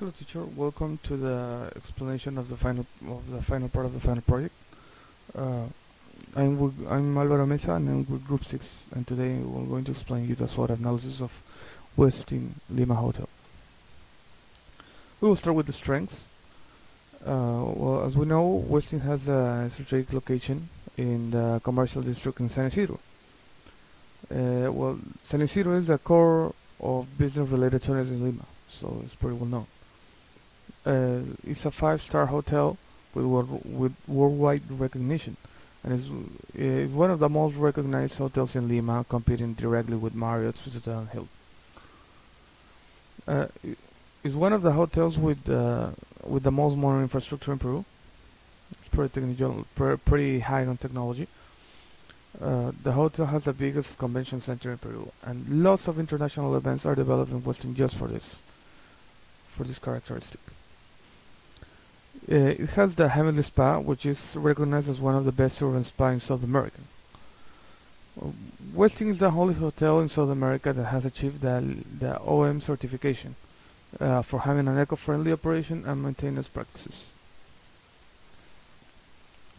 Hello, teacher. Welcome to the explanation of the final part of the final project. Uh, I'm Alvaro Mesa, and I'm with Group 6, and today we're going to explain you the SWOT analysis of Westin Lima Hotel. We will start with the strengths. Well, as we know, Westin has a strategic location in the commercial district in San Isidro. San Isidro is the core of business-related tourism in Lima, so it's pretty well known. It's a five-star hotel with worldwide recognition, and is one of the most recognized hotels in Lima, competing directly with Marriott, Sofitel, and Hilton. It's one of the hotels with the most modern infrastructure in Peru. It's pretty high on technology. The hotel has the biggest convention center in Peru, and lots of international events are developed in Westin just for this characteristic. It has the Heavenly Spa, which is recognized as one of the best urban spas in South America. Westin is the only hotel in South America that has achieved the OM certification for having an eco-friendly operation and maintenance practices.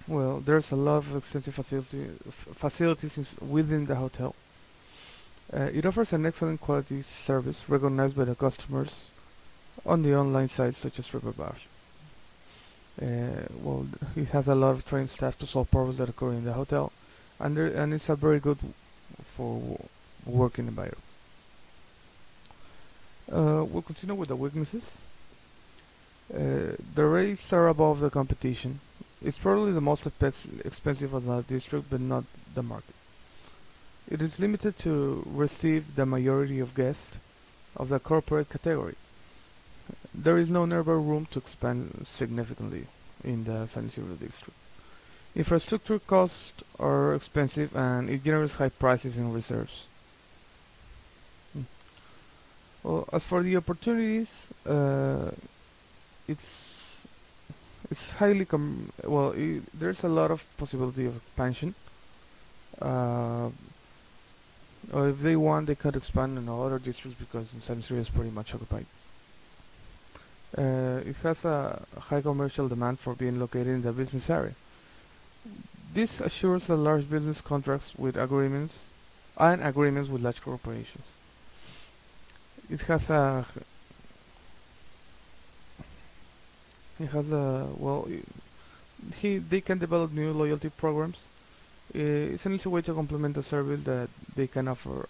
Well, there's a lot of extensive facilities within the hotel. It offers an excellent quality service recognized by the customers on the online sites such as TripAdvisor. It has a lot of trained staff to solve problems that occur in the hotel, and it's a very good for working environment. We'll continue with the weaknesses. The rates are above the competition. It's probably the most expensive of the district, but not the market. It is limited to receive the majority of guests of the corporate category. There is no nearby room to expand significantly in the San Isidro district. Infrastructure costs are expensive, and it generates high prices in reserves. Well, as for the opportunities, it's highly there's a lot of possibility of expansion. Or if they want, they could expand in other districts because San Isidro is pretty much occupied. It has a high commercial demand for being located in the business area. This assures a large business contracts with agreements with large corporations. It has a they can develop new loyalty programs. It's an easy way to complement the service that they can offer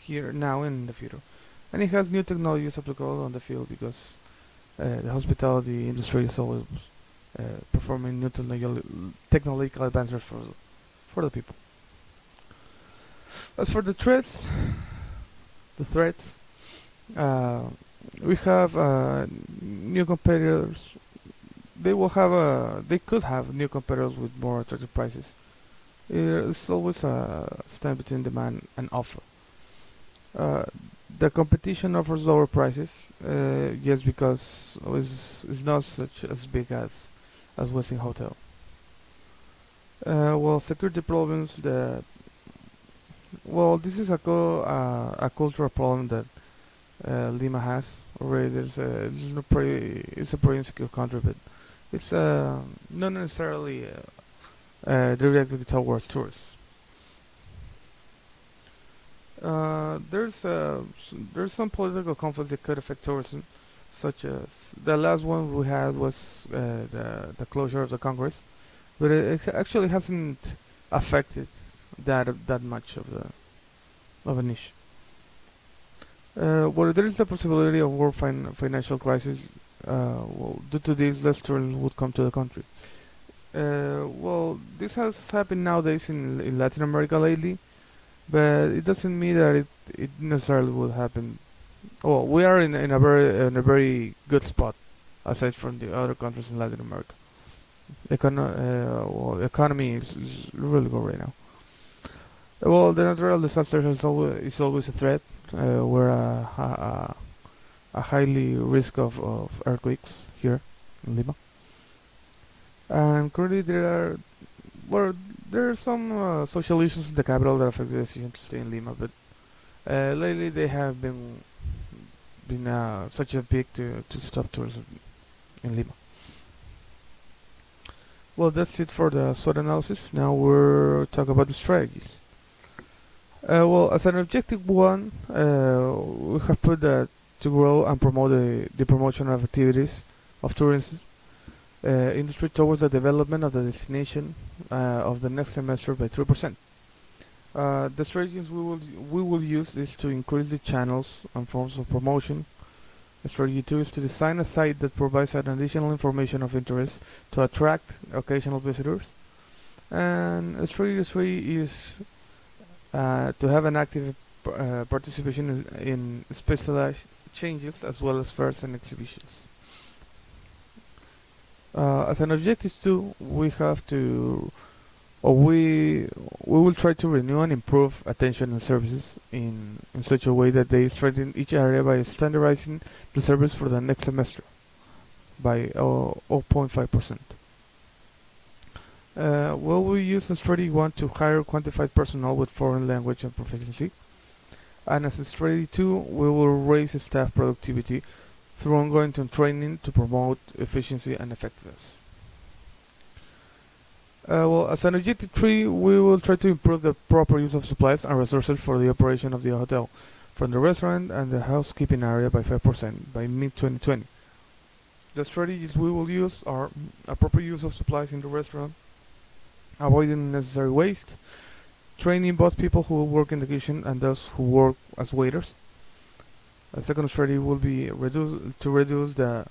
here now and in the future. And it has new technologies applicable on the field because the hospitality industry is always performing new technological advances for the people. As for the threats, we have new competitors. They could have new competitors with more attractive prices. It's always a stand between demand and offer. The competition offers lower prices, yes, because it's not such as big as Westin Hotel. Security problems. This is a cultural problem that Lima has already. It's a pretty insecure country, but it's not necessarily directly towards tourists. There's some political conflict that could affect tourism, such as the last one we had was the closure of the Congress, but it actually hasn't affected that much of an issue. There is the possibility of world financial crisis. Due to this, less tourism would come to the country. This has happened nowadays in Latin America lately, but it doesn't mean that it necessarily will happen. Well, we are in a very good spot, aside from the other countries in Latin America. Economy is really good right now. The natural disaster is always a threat. We're a highly risk of earthquakes here in Lima, and currently there are some social issues in the capital that affect the decision to stay in Lima, but lately they have been been such a big to stop tourism in Lima. Well, that's it for the SWOT analysis. Now we're talking about the strategies. Well, as an objective one, we have put that to grow and promote the promotion of activities of tourism industry towards the development of the destination of the next semester by 3%. The strategies we will use is to increase the channels and forms of promotion. Strategy 2 is to design a site that provides an additional information of interest to attract occasional visitors. And strategy 3 is to have an active participation in specialized changes as well as fairs and exhibitions. As an objective 2, we have to, or we will try to renew and improve attention and services in such a way that they strengthen each area by standardizing the service for the next semester by 0.5%. Well, we use the strategy 1 to hire quantified personnel with foreign language and proficiency. And as a strategy 2, we will raise staff productivity through ongoing training to promote efficiency and effectiveness. Well, as an objective 3, we will try to improve the proper use of supplies and resources for the operation of the hotel, from the restaurant and the housekeeping area by 5% by mid-2020. The strategies we will use are a proper use of supplies in the restaurant, avoiding unnecessary waste, training both people who work in the kitchen and those who work as waiters. A second strategy will be to reduce the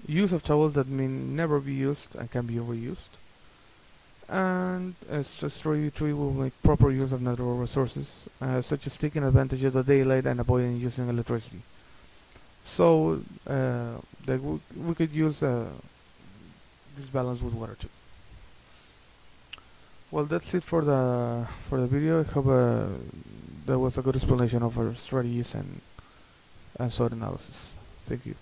use of towels that may never be used and can be reused. And strategy 3 will make proper use of natural resources, such as taking advantage of the daylight and avoiding using electricity. So we could use this balance with water too. Well, that's it for the video. I hope that was a good explanation of our strategies and SWOT analysis. Thank you.